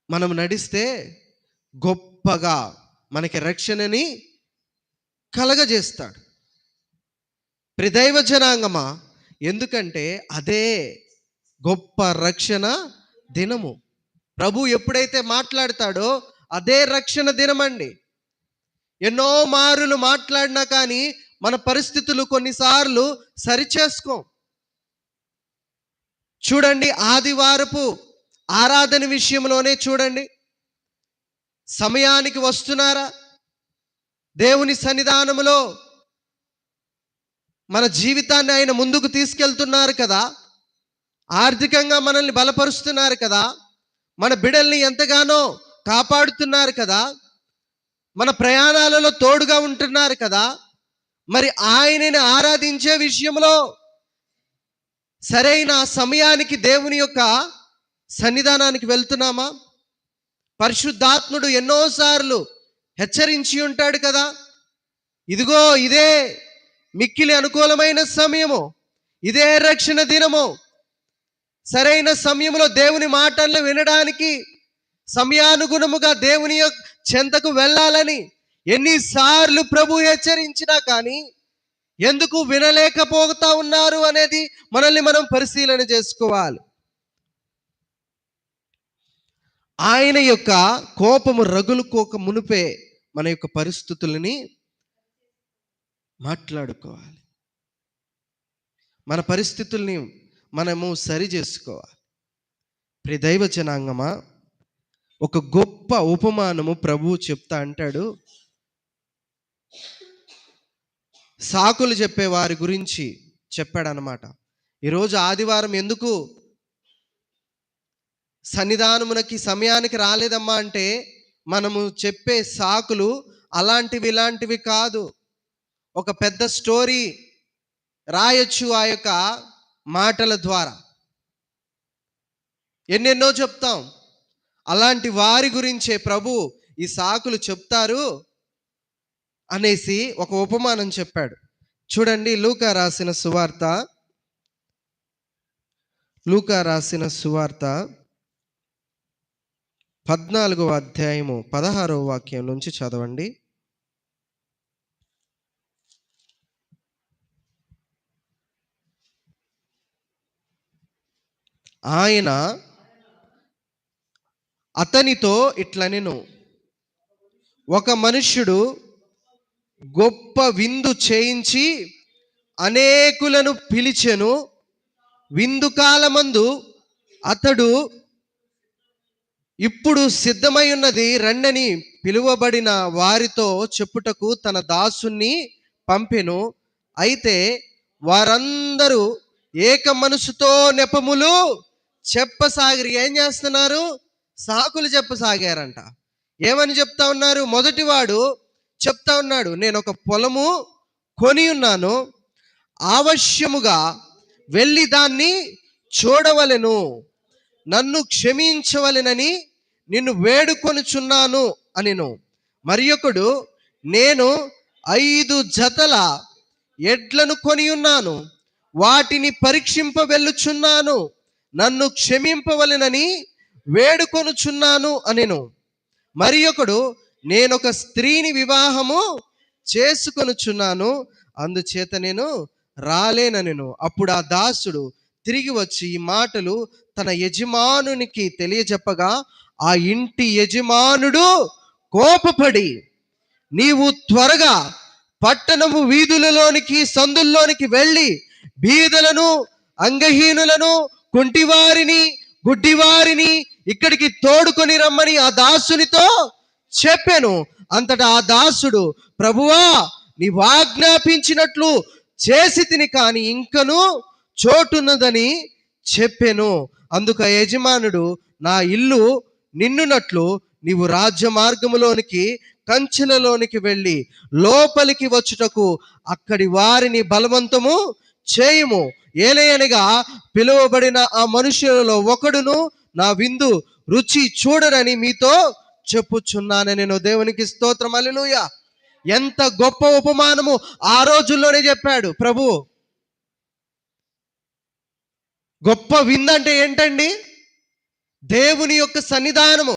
మనం నడిస్తే గొప్పగా మనకి రక్షణని కలగజేస్తాడు. ప్రిదైవ జనాంగమా, ఎందుకంటే అదే గొప్ప రక్షణ దినము. ప్రభు ఎప్పుడైతే మాట్లాడతాడో అదే రక్షణ దినమండి. ఎన్నో మారులు మాట్లాడినా కానీ మన పరిస్థితులు కొన్నిసార్లు సరిచేసుకోం. చూడండి, ఆదివారపు ఆరాధన విషయంలోనే చూడండి, సమయానికి వస్తున్నారా? దేవుని సన్నిధానములో మన జీవితాన్ని ఆయన ముందుకు తీసుకెళ్తున్నారు కదా, ఆర్థికంగా మనల్ని బలపరుస్తున్నారు కదా, మన బిడ్డల్ని ఎంతగానో కాపాడుతున్నారు కదా, మన ప్రయాణాలలో తోడుగా ఉంటున్నారు కదా. మరి ఆయనని ఆరాధించే విషయంలో సరైన సమయానికి దేవుని యొక్క సన్నిధానానికి వెళ్తున్నామా? పరిశుద్ధాత్ముడు ఎన్నోసార్లు హెచ్చరించి ఉంటాడు కదా, ఇదిగో ఇదే మిక్కిలి అనుకూలమైన సమయము, ఇదే రక్షణ దినము. సరైన సమయంలో దేవుని మాటలను వినడానికి, సమయానుగుణముగా దేవుని యొక్క చెంతకు వెళ్ళాలని ఎన్నిసార్లు ప్రభు హెచ్చరించినా కానీ ఎందుకు వినలేకపోతా ఉన్నారు అనేది మనల్ని మనం పరిశీలన చేసుకోవాలి. ఆయన యొక్క కోపము రగులుకోక మునుపే మన యొక్క పరిస్థితులని మాట్లాడుకోవాలి. మన పరిస్థితుల్ని మనము సరి చేసుకోవాలి. ప్రియదైవ జనాంగమా, ఒక గొప్ప ఉపమానము ప్రభువు చెప్తా అంటాడు. సాకులు చెప్పే వారి గురించి చెప్పాడనమాట. ఈరోజు ఆదివారం ఎందుకు సన్నిధానమునకి సమయానికి రాలేదమ్మా అంటే, మనము చెప్పే సాకులు అలాంటివి ఇలాంటివి కాదు. ఒక పెద్ద స్టోరీ రాయొచ్చు ఆ యొక్క మాటల ద్వారా, ఎన్నెన్నో చెప్తాం. అలాంటి వారి గురించే ప్రభు ఈ సాకులు చెప్తారు అనేసి ఒక ఉపమానం చెప్పాడు. చూడండి, లూకా రాసిన సువార్త 14వ అధ్యాయము 16వ వాక్యం నుంచి చదవండి. ఆయన అతనితో ఇట్లనెను, ఒక మనుష్యుడు గొప్ప విందు చేయించి అనేకులను పిలిచెను. విందు కాలమందు అతడు, ఇప్పుడు సిద్ధమై ఉన్నది రండని పిలువబడిన వారితో చెప్పుటకు తన దాసుని పంపెను. అయితే వారందరూ ఏక మనసుతో నెపములు చెప్పసాగిరి. ఏం చేస్తున్నారు? సాకులు చెప్పసాగారంట. ఏమని చెప్తా ఉన్నారు? మొదటివాడు చెప్తా ఉన్నాడు, నేను ఒక పొలము కొని ఉన్నాను, అవశ్యముగా వెళ్ళి దాన్ని చూడవలెను, నన్ను క్షమించవలెనని నిన్ను వేడుకొనుచున్నాను అనెను. మరి ఒకడు, నేను 5 జతల ఎడ్లను కొని ఉన్నాను, వాటిని పరీక్షింప వెళ్ళుచున్నాను, నన్ను క్షమింపవలెనని వేడుకొనుచున్నాను అనెను. మరి ఒకడు, నేనొక స్త్రీని వివాహము చేసుకొనుచున్నాను, అందుచేత నేను రాలేననెను. అప్పుడు ఆ దాసుడు తిరిగి వచ్చి ఈ మాటలు తన యజమానునికి తెలియజెప్పగా, ఆ ఇంటి యజమానుడు కోపపడి, నీవు త్వరగా పట్టణము వీధులలోనికి సందుల్లోనికి వెళ్ళి బీదలను, అంగహీనులను, కుంటివారిని, గుడ్డివారిని ఇక్కడికి తోడుకొని రమ్మని ఆ దాసునితో చెప్పాను. అంతటా ఆ దాసుడు, ప్రభువా, నీవు ఆజ్ఞాపించినట్లు చేసి తిని, కానీ ఇంకను చోటున్నదని చెప్పాను. అందుకు ఆ యజమానుడు, నా ఇల్లు నిన్నునట్లు నీవు రాజ్య మార్గములోనికి కంచెలలోనికి వెళ్ళి లోపలికి వచ్చుటకు అక్కడి వారిని బలవంతము చేయుము. ఏలయనగా పిలువబడిన ఆ మనుషులలో ఒకడును నా విందు రుచి చూడరని మీతో చెప్పుచున్నాను. నేను దేవునికి స్తోత్రం, హల్లెలూయా. ఎంత గొప్ప ఉపమానము ఆ రోజుల్లోనే చెప్పాడు ప్రభు. గొప్ప విందు అంటే ఏంటండి? దేవుని యొక్క సన్నిధానము.